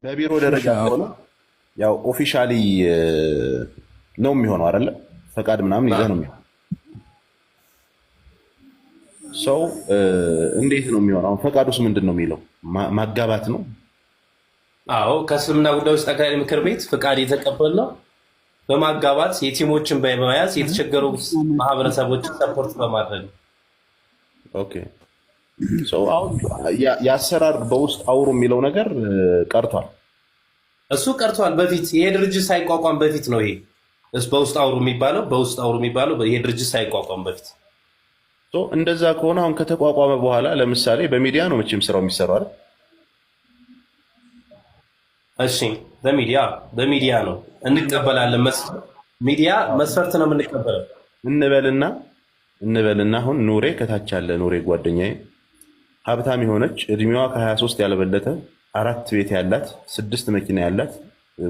በቢሮ ደረጃ ሆነ ያው ኦፊሻሊ ነው የሚሆነው አይደለ? ፈቃድ ምናምን ይዘህ ነው የሚሆነው። ሰው እንዴት ነው የሚሆነው? አሁን ፈቃዱስ ምንድን ነው የሚለው? ማጋባት ነው? አዎ ከእስልምና ጉዳዮች ጠቅላይ ምክር ቤት ፍቃድ የተቀበልነው በማጋባት የቲሞችን በመያዝ የተቸገሩ ማህበረሰቦችን ሰፖርት በማድረግ ነው። ኦኬ ሰው አሁን የአሰራር በውስጥ አውሩ የሚለው ነገር ቀርቷል። እሱ ቀርቷል። በፊት ይሄ ድርጅት ሳይቋቋም በፊት ነው ይሄ በውስጥ አውሩ የሚባለው። በውስጥ አውሩ የሚባለው ይሄ ድርጅት ሳይቋቋም በፊት። እንደዛ ከሆነ አሁን ከተቋቋመ በኋላ ለምሳሌ በሚዲያ ነው መቼም ስራው የሚሰራው አይደል? እሺ በሚዲያ ነው እንቀበላለን። ሚዲያ መስፈርት ነው የምንቀበለው እንበልና አሁን ኑሬ ከታች አለ። ኑሬ ጓደኛዬ ሀብታም የሆነች እድሜዋ ከ23 ያልበለጠ 4 ቤት ያላት 6 መኪና ያላት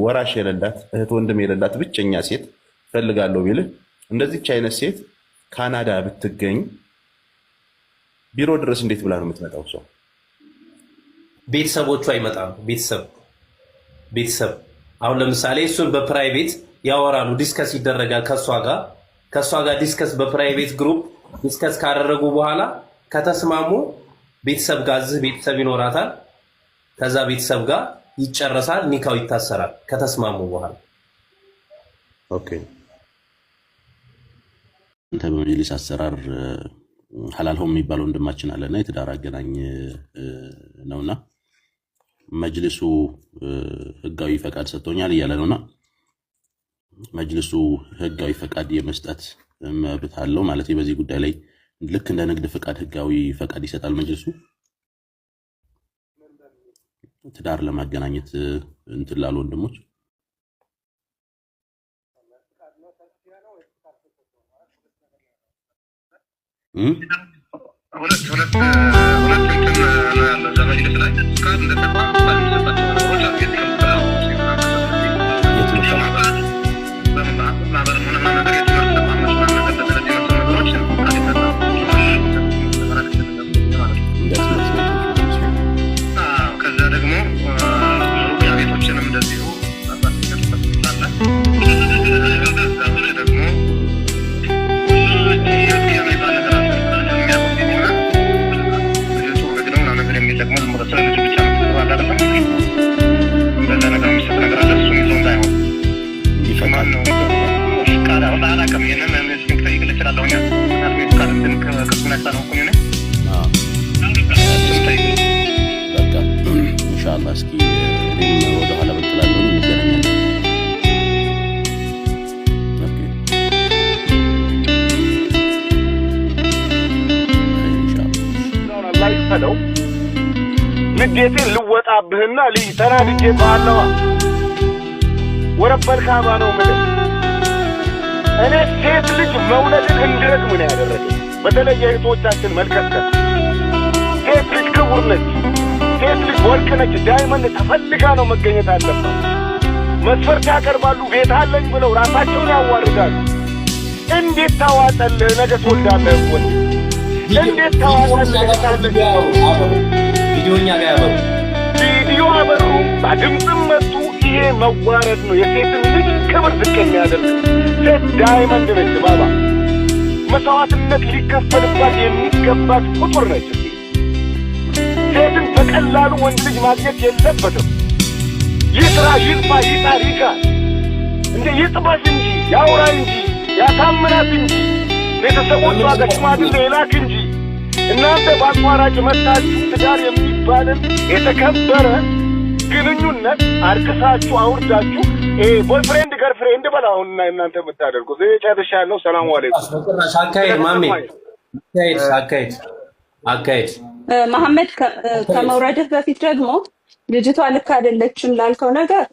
ወራሽ የሌላት እህት ወንድም የሌላት ብቸኛ ሴት ፈልጋለሁ ቢልህ እንደዚች አይነት ሴት ካናዳ ብትገኝ ቢሮ ድረስ እንዴት ብላ ነው የምትመጣው? ሰው ቤተሰቦቿ ይመጣሉ። ቤተሰብ አሁን ለምሳሌ እሱን በፕራይቬት ያወራሉ፣ ዲስከስ ይደረጋል ከእሷ ጋር ዲስከስ በፕራይቬት ግሩፕ ዲስከስ ካደረጉ በኋላ ከተስማሙ ቤተሰብ ጋር እዚህ ቤተሰብ ይኖራታል። ከዛ ቤተሰብ ጋር ይጨረሳል፣ ኒካው ይታሰራል ከተስማሙ በኋላ። ኦኬ እንተ በመጅሊስ አሰራር ሐላል ሆም የሚባለው ወንድማችን አለና የትዳር አገናኝ ነውና መጅሊሱ ህጋዊ ፈቃድ ሰጥቶኛል እያለ ነውና መጅሊሱ ህጋዊ ፈቃድ የመስጠት መብት አለው ማለት በዚህ ጉዳይ ላይ ልክ እንደ ንግድ ፈቃድ ህጋዊ ፈቃድ ይሰጣል መጅሊሱ ትዳር ለማገናኘት እንትን ላሉ ወንድሞች። ሁለት እንትን ያለው ዘመጅልስ ላይ ፍቃድ እንደተቋም ፍቃድ የሚሰጣቸው ነገሮች አሉ። ማህበርም ሆነ ነገር የትምህርት ተቋሞች ነገር በተለይ የመሰሉ ነገሮች ከዛ ደግሞ ሩቅያ ቤቶችንም እንደዚሁ ስላለ ደግሞ ኢንሻአላህ እስኪ እኔም ወደ ኋላ በጥላለሁ እንገናኛለን። ኦኬ ኢንሻአላህ ይፈለው ንዴቴን ልወጣብህና ተናድጄ ባለዋ ወረበል ካባ ነው ማለት እኔ ሴት ልጅ መውለድን እንድረግም ነው ያደረገ። በተለይ እህቶቻችን መልከተል ሴት ልጅ ክቡር ነች፣ ሴት ልጅ ወርቅ ነች፣ ዳይመንድ ተፈልጋ ነው መገኘት አለባት። መስፈርት ያቀርባሉ፣ ቤት አለኝ ብለው ራሳቸውን ያዋርዳሉ። እንዴት ታዋጠልህ? ነገ ትወልዳለህ እኮ እንዴት ታዋጠልህ? ቪዲዮኛ ጋር ያበሩ ቪዲዮ አበሩ፣ በድምፅም መጡ። ይሄ መዋረድ ነው፣ የሴትን ልጅ ክብር ዝቅ የሚያደርግ። ሴት ዳይመንድ ነች ባባ፣ መስዋዕትነት ሊከፈልባት የሚገባት ፍጡር ነች። ሴትን በቀላሉ ወንድ ልጅ ማግኘት የለበትም። ይስራ፣ ይልፋ፣ ይጣር፣ ይጋር እንደ ይጥበስ እንጂ ያውራ እንጂ ያሳምናት እንጂ ቤተሰቦቿ በሽማግሌ ይላክ እንጂ እናንተ በአቋራጭ መጣችሁ ትዳር የሚባልን የተከበረ ግንኙነት አርክሳችሁ አውርዳችሁ ቦይፍሬንድ ገርፍሬንድ በላውና እናንተ የምታደርጉት ጨርሻለሁ። ሰላም አለይኩም። አካሄድ ማሜ አካሄድ መሐመድ ከመውረድህ በፊት ደግሞ ልጅቷ ልክ አይደለችም ላልከው ነገር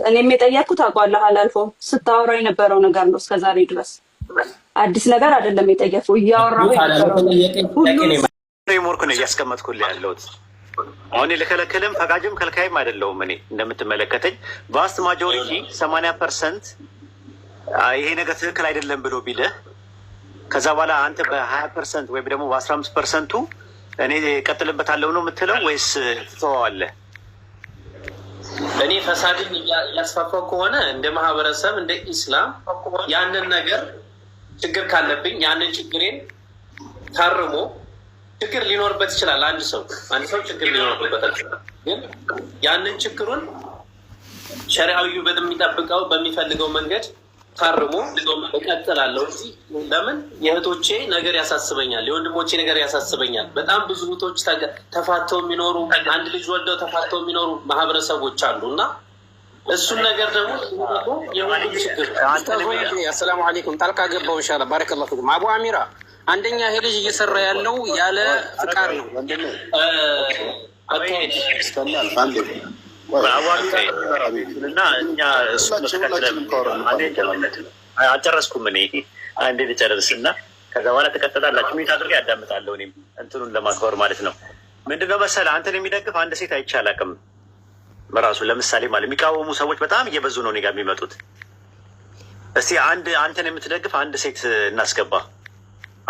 እኔም የጠየቅኩት አውቃለሁ። አላልኩም ስታወራ የነበረው ነገር ነው እስከዛሬ ድረስ አዲስ ነገር አይደለም። የጠየቀው እያወራሁ ፍሬምወርክ ነው እያስቀመጥኩልህ ያለሁት። አሁን ልከለከልም ፈቃጅም ከልካይም አይደለሁም። እኔ እንደምትመለከተኝ ቫስት ማጆሪቲ 80% ይሄ ነገር ትክክል አይደለም ብሎ ቢልህ ከዛ በኋላ አንተ በ20% ወይም ደግሞ በ15%ቱ እኔ ቀጥልበታለሁ ነው የምትለው ወይስ ትተዋዋለህ? እኔ ፈሳድን እያስፋፋው ከሆነ እንደ ማህበረሰብ እንደ ኢስላም ያንን ነገር ችግር ካለብኝ ያንን ችግሬን ታርሞ ችግር ሊኖርበት ይችላል። አንድ ሰው ችግር ሊኖርበት ይችላል። ግን ያንን ችግሩን ሸሪዓዊ በሚጠብቀው በሚፈልገው መንገድ ታርሞ እቀጥላለሁ እንጂ ለምን የእህቶቼ ነገር ያሳስበኛል፣ የወንድሞቼ ነገር ያሳስበኛል። በጣም ብዙ እህቶች ተፋተው የሚኖሩ አንድ ልጅ ወልደው ተፋተው የሚኖሩ ማህበረሰቦች አሉ እና እሱን ነገር ደግሞ የወንድም ችግር። አሰላሙ አለይኩም ጣልቃ ገባው ኢንሻአላህ ባረከላሁ ፊኩም። አቡ አሚራ አንደኛ ይሄ ልጅ እየሰራ ያለው ያለ ፍቃድ ነው። አካሄድ እና እኛ አልጨረስኩም። እኔ አንዴ ልጨርስ እና ከዛ በኋላ ትቀጥላላችሁ። ሚት አድርጌ ያዳምጣለሁ። እኔም እንትኑን ለማክበር ማለት ነው። ምንድነው መሰለህ አንተን የሚደግፍ አንድ ሴት አይቼ አላውቅም። በራሱ ለምሳሌ ማለት የሚቃወሙ ሰዎች በጣም እየበዙ ነው እኔ ጋር የሚመጡት። እስቲ አንተን የምትደግፍ አንድ ሴት እናስገባ፣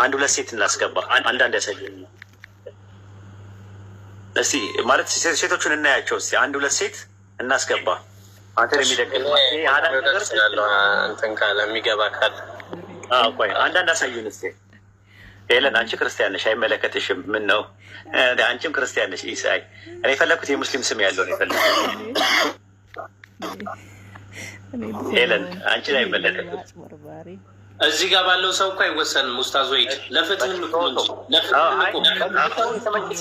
አንድ ሁለት ሴት እናስገባ። አንዳንድ ያሳየኝ እስቲ ማለት ሴቶቹን እናያቸው። እስቲ አንድ ሁለት ሴት እናስገባ። አንተን የሚደግፍ እንትን ካለ የሚገባ ካለ ቆይ አንዳንድ አሳዩን እስቲ። ሄለን አንቺ ክርስቲያን ነሽ አይመለከትሽም። ምን ነው አንቺም ክርስቲያን ነሽ። ኢሳይ እኔ የፈለኩት የሙስሊም ስም ያለው ነው የፈለኩት። ሄለን አንቺን አይመለከትም። እዚህ ጋር ባለው ሰው እኮ አይወሰንም። ኡስታዝ ወይድ ለፍትህ እንጂ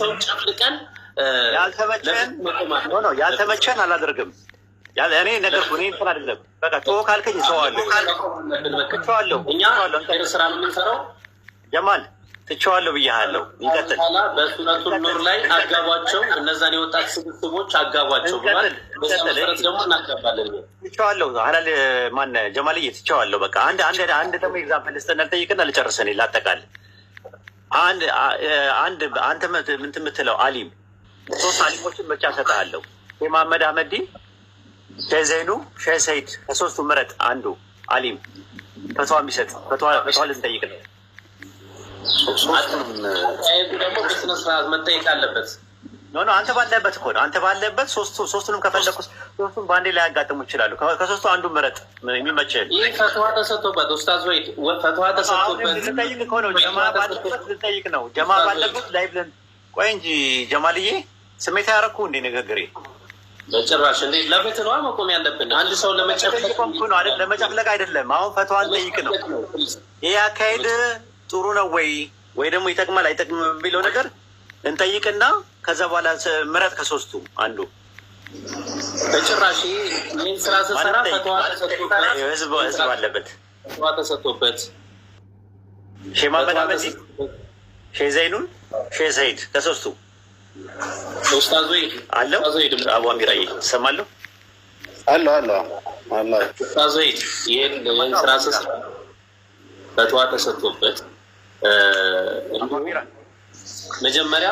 ሰው ጨፍልቀን ያልተመቸን አላደርግም። እኔ ነገር እኔ እንትን አይደለም። በቃ ቶ ካልከኝ ሰዋለሁ እኛ ስራ የምንሰራው ጀማል ትቼዋለሁ ብያለሁ። ይቀጥል። በሱረቱን ኑር ላይ አጋቧቸው፣ እነዛን የወጣት ስብስቦች አጋቧቸው ብሏል። በዛ መሰረት ደግሞ እናጋባለን። ትቼዋለሁ። ሀላል ማን ጀማልዬ ትቼዋለሁ። በቃ አንድ ደግሞ ኤግዛምፕል ልስጥና ልጠይቅና ልጨርስ። እኔ ላጠቃል። አንድ አንተ ምን የምትለው አሊም 3 አሊሞችን ምርጫ ሰጥሃለሁ። የመሐመድ አህመዲን፣ ሼህ ዘይኑ፣ ሼህ ሰይድ ከ3ቱ ምረጥ አንዱ አሊም ፈትዋ የሚሰጥ ፈትዋ ልንጠይቅ ነው። ደግሞ በስነ ስርዓት መጠየቅ አለበት። አንተ ባለበት እኮ ነው። አንተ ባለበት ሶስቱንም ከፈለኩ ሶስቱን በአንዴ ላይ ያጋጥሙ ይችላሉ። ከ3ቱ አንዱ ምረጥ የሚመችህን። ይህ ፈትዋ ተሰጥቶበት ኡስታዝ ወይድ ፈትዋ ተሰጥቶበት ልጠይቅ እኮ ነው። ጀማ ባለበት ልጠይቅ ነው። ጀማ ባለበት ላይ ብለን ቆይ እንጂ ጀማልዬ ስሜት ያረኩ እንዴ ንግግሬ በጭራሽ እንዴ ለፍትህ ነው መቆም ያለብን። አንድ ሰው ለመጨፍለቅ ነው አይደል? ለመጨፍለቅ አይደለም። አሁን ፈትዋን ጠይቅ ነው። ይሄ አካሄድ ጥሩ ነው ወይ ደግሞ ይጠቅማል አይጠቅምም የሚለው ነገር እንጠይቅና ከዛ በኋላ ምረጥ ከ3ቱ አንዱ። በጭራሽ ይህን ስራ ስሰራ ፈትዋ ተሰጥቶበት ህዝብ አለበት። ፈትዋ ተሰጥቶበት ሼህ መሐመድ አህመድ፣ ሼህ ዘይኑን፣ ሼህ ሰይድ ከ3ቱ ኡስታዝ ወይድ አለው። አቡ አሚራዬ ሰማለሁ አለ ኡስታዝ ወይድ ይህን ስራ ስሰራ ፈትዋ ተሰጥቶበት መጀመሪያ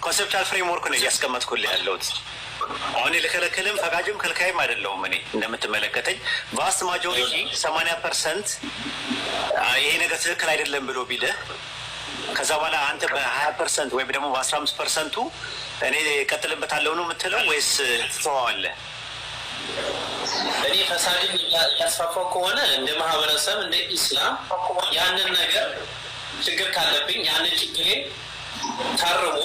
ኮንሴፕቹዋል ፍሬምወርክ ነው እያስቀመጥኩልህ ያለሁት። አሁን ልከለክልም ፈቃጅም ከልካይም አይደለሁም። እኔ እንደምትመለከተኝ ቫስት ማጆሪቲ 80% ይሄ ነገር ትክክል አይደለም ብሎ ቢልህ ከዛ በኋላ አንተ በ20% ወይም ደግሞ በ15%ቱ እኔ እቀጥልበታለሁ ነው የምትለው ወይስ ትተዋዋለህ? እኔ ፈሳድን እያስፋፋው ከሆነ እንደ ማህበረሰብ እንደ ኢስላም ያንን ነገር ችግር ካለብኝ ያንን ችግሬን ታርሞ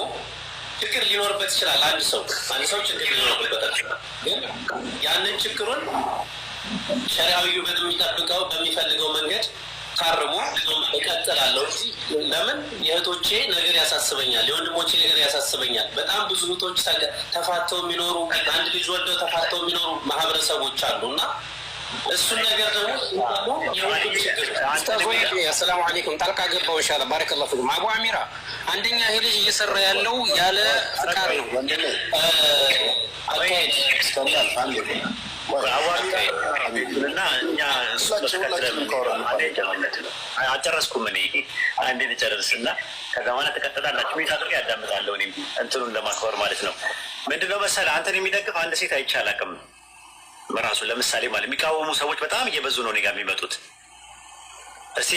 ችግር ሊኖርበት ይችላል። አንድ ሰው ችግር ሊኖርበት ይችላል። ግን ያንን ችግሩን ሸሪዓዊ በሚጠብቀው በሚፈልገው መንገድ ታርሞ እቀጥላለሁ እንጂ ለምን የእህቶቼ ነገር ያሳስበኛል፣ የወንድሞቼ ነገር ያሳስበኛል። በጣም ብዙ እህቶች ተፋተው የሚኖሩ አንድ ልጅ ወልደው ተፋተው የሚኖሩ ማህበረሰቦች አሉ እና እሱን ነገር ደግሞ የወንድም ችግር። አሰላሙ አለይኩም ጣልቃ ገባው ኢንሻአላህ ባረከላሁ ፊኩም። አቡ አሚራ አንደኛ ይሄ ልጅ እየሰራ ያለው ያለ ፍቃድ ነው። አካሄድ እና እኛ አልጨረስኩም። እኔ አንዴ ልጨርስ እና ከዛ በኋላ ትቀጥላላችሁ። ሚት አድርጌ ያዳምጣለሁ። እኔም እንትኑን ለማክበር ማለት ነው። ምንድነው መሰለህ አንተን የሚደግፍ አንድ ሴት አይቼ አላውቅም። በራሱ ለምሳሌ ማለት የሚቃወሙ ሰዎች በጣም እየበዙ ነው እኔ ጋር የሚመጡት። እስቲ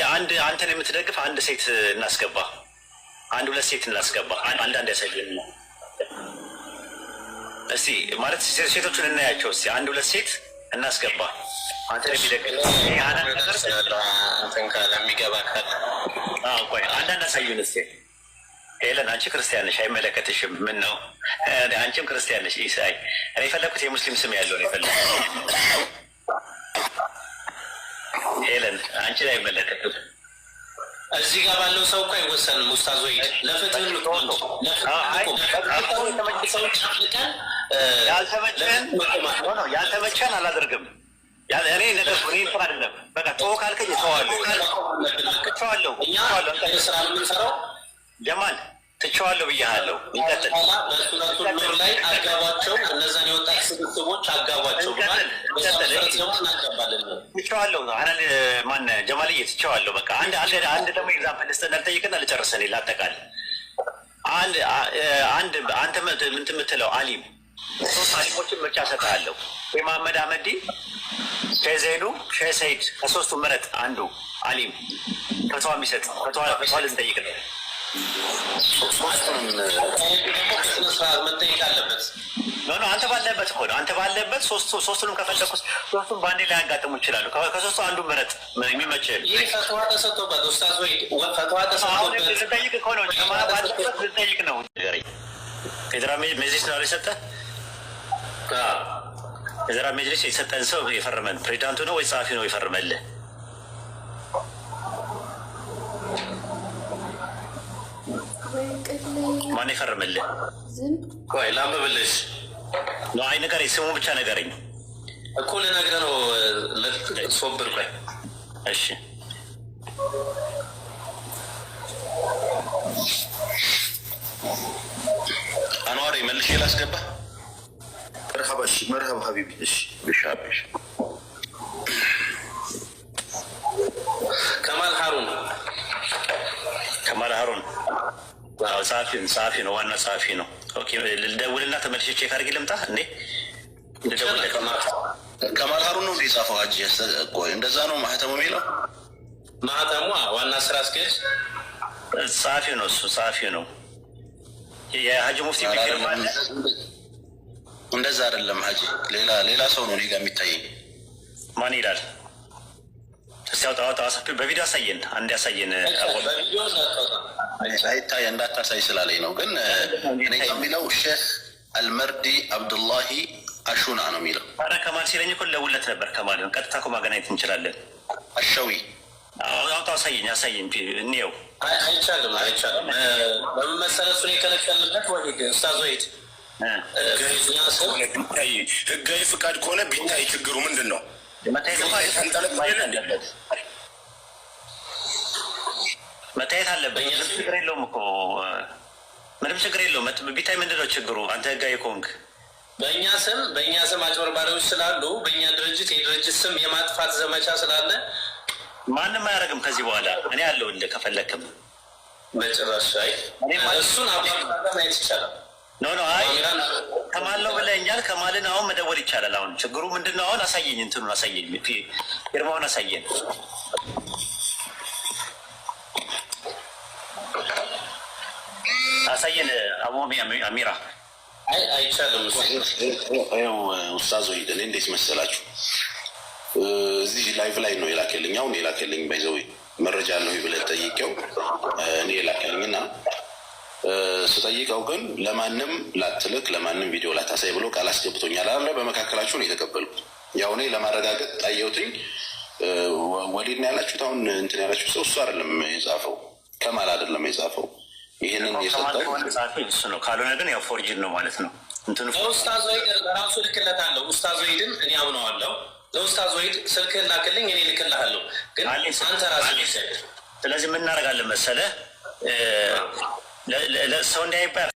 አንተን የምትደግፍ አንድ ሴት እናስገባ፣ አንድ ሁለት ሴት እናስገባ። አንዳንድ ያሳየን እስቲ ማለት ሴቶቹን እናያቸው እስቲ አንድ ሁለት ሴት እናስገባ። አንተ ለሚገባ ቆይ አንዳንድ አሳዩን እስቲ። ሄለን አንቺ ክርስቲያን ነሽ አይመለከትሽም። ምን ነው አንቺም ክርስቲያን ነሽ። ኢሳይ እኔ የፈለኩት የሙስሊም ስም ያለው ነው የፈለኩት። ሄለን አንቺ ላይ አይመለከትም። እዚህ ጋር ባለው ሰው እኮ አይወሰንም። ኡስታዝ ወይ ለፍትህ ያልተመቸን አላደርግም። እኔ ነገር እኔ እንትን አይደለም። በቃ ተወው ካልከኝ ተዋለሁ። ስራ የምንሰራው ጀማል ትቼዋለሁ ብያለሁ። ይቀጥል። በሱረቱል ላይ አጋባቸው፣ እነዛን የወጣት ስብስቦች አጋባቸው ብሏል። ትቼዋለሁ። አናል ማን ጀማልዬ ትቼዋለሁ። በቃ አንድ ደግሞ ኤግዛምፕል ልጠይቅና ልጨርሰን ላጠቃል። አንተ ምን የምትለው አሊም ሶስት አሊሞችን ምርጫ ሰጥሃለሁ። መሐመድ አህመዲ፣ ሼህ ዘይኑ፣ ሼህ ሰይድ ከሶስቱ ምረጥ አንዱ አሊም ፈትዋ የሚሰጥ ፈትዋ ልንጠይቅ ነው። መጠየቅ አለበት። አንተ ባለበት እኮ ነው። አንተ ባለበት ሶስቱንም ከፈለኩ ሶስቱም በአንዴ ላይ ያጋጥሙ ይችላሉ። ከሶስቱ አንዱ ምረጥ የሚመችህ። ይህ ፈትዋ ተሰጥቶበት ኡስታዝ ወይ ፈትዋ ተሰጥቶበት ልጠይቅ እኮ ነው። ልጠይቅ ነው። ፌዴራል መጅሊስ ነው የሰጠህ? ፌዴራል መጅሊስ የሰጠን ሰው የፈረመን ፕሬዚዳንቱ ነው ወይ ጸሐፊ ነው የፈረመልህ? ማን የፈረመልህ? ቆይ ላንብብልሽ። አይ ንገረኝ፣ ስሙ ብቻ ንገረኝ እኮ ልነግርህ ነው። ሶብር ቆይ እሺ። አንዋሪ መልሼ ላስገባ። መርሀባ ሀቢቢ። ከማል ሀሩን ጸሐፊ ነው፣ ዋና ጸሐፊ ነው። ኦኬ ልደውልና ተመልሼ ቼክ አድርጌ ልምጣ እንዴ? ከማል ሀሩን ነው እንደ ጻፈው ሀጂ። ቆይ እንደዛ ነው ማህተሙ የሚለው? ማህተሙ ዋና ስራ አስኪያጅ ጸሐፊ ነው፣ እሱ ጸሐፊ ነው። የሀጂ ሙፍቲ ቢክር ማለት እንደዛ አይደለም ሀጂ፣ ሌላ ሰው ነው እኔ ጋር የሚታየኝ። ማን ይላል? እስቲ አውጣ፣ በቪዲዮ አሳየን፣ አንድ ያሳየን። አይታይ እንዳታሳይ ስላለኝ ነው። ግን እኔ የሚለው ሼህ አልመርዲ አብዱላሂ አሹና ነው የሚለው። ኧረ ከማል ሲለኝ እኮ ልደውልለት ነበር። ከማልን ቀጥታ እኮ ማገናኘት እንችላለን። አሸዊ አውጣ፣ አሳየኝ እንየው። አይቻልም። በምን መሰለህ እሱን የከለከልንበት ወሂድ ኡስታዝ ወሂድ ህጋዊ ፍቃድ ከሆነ ቢታይ ችግሩ ምንድን ነው? መታየት አለበት። ችግር የለውም እኮ ምንም ችግር የለውም። ቢታይ ምንድን ነው ችግሩ? አንተ ህጋዊ ከሆንክ በእኛ ስም አጭበርባሪዎች ስላሉ በእኛ ድርጅት የድርጅት ስም የማጥፋት ዘመቻ ስላለ ማንም አያደርግም ከዚህ በኋላ። እኔ አለሁልህ ከፈለክም። በጭራሽ እሱን ማየት ይቻላል። አይ ከማል ነው ብለኸኛል። ከማልን አሁን መደወል ይቻላል። አሁን ችግሩ ምንድን ነው? አሁን አሳየኝ፣ እንትኑን አሳየኝ፣ ፊርማውን አሳየን። አቡ አሚራ አይቻልም። ኡስታዝ ወሂድ እኔ እንዴት መሰላችሁ እዚህ ላይቭ ላይ ነው የላከልኝ። አሁን የላከልኝ ባይዘው መረጃ አለው ብለህ ጠይቄው እኔ የላከልኝና ስጠይቀው ግን ለማንም ላትልክ ለማንም ቪዲዮ ላታሳይ ብሎ ቃል አስገብቶኛል አለ። በመካከላችሁ ነው የተቀበልኩት። ያው እኔ ለማረጋገጥ ታየውትኝ ወሊድ ነው ያላችሁት። አሁን እንትን ያላችሁ ሰው እሱ አይደለም የጻፈው፣ ከማል አይደለም የጻፈው። ይህንን የሰጠው እሱ ነው። ካልሆነ ግን ያው ፎርጅድ ነው ማለት ነው። እንትኑ ኡስታዝ ወሂድ ራሱ ልክለታለሁ። ኡስታዝ ወሂድን እኔ አምነዋለሁ። ለኡስታዝ ወሂድ ስልክህን ላክልኝ፣ እኔ ልክልሃለሁ። ግን አንተ ራስህ ስለዚህ ምን እናደርጋለን መሰለህ ሰው እንዳይባል